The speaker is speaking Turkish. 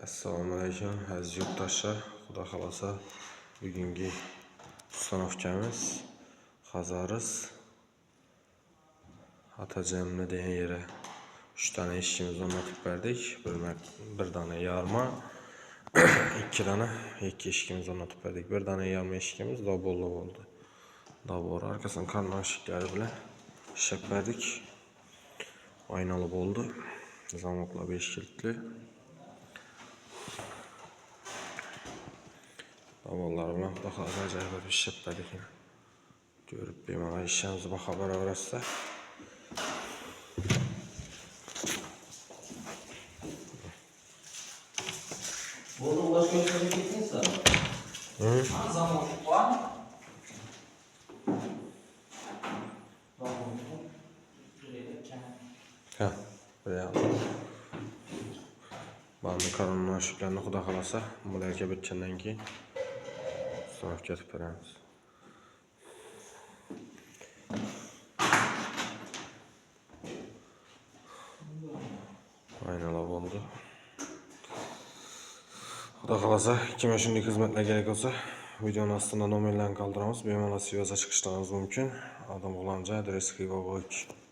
Assalomu alaykum aziz yurtdoshlar. Xudo xolasa bugungi ustanovkamiz Xazaris Atajamni degan yere 3 dona eshikimizni o'rnatib berdik. Bir dona yarma, 2 dona ikki eshikimizni o'rnatib berdik. Bir dona yarma eshikimiz dobolli bo'ldi. Dobor arkasini karnon eshiklari bilan ishlab berdik. Aynalı bo'ldi. Zamoklar 5 kilitli. Davollar bilan xudo xolasa ajoyib bir ishlab berdik. Ko'rib bemalol ishimizni baho beraverasizlar. Bunu başka bir şey gittinse. Zamok var mı? Ha, buraya. Bana karnına aşıklarını xudo xolasa bularga bitgandan keyin ustanovka ketib beramiz. Aynalar bo'ldi. Xudo xolasa kime shunday xizmatlar kerak bo'lsa, videoning ostida nomerlarni qoldiramiz. Bemalol svязь chiqishlaringiz mumkin. Adam G'ulomjon adresi Xiva 3.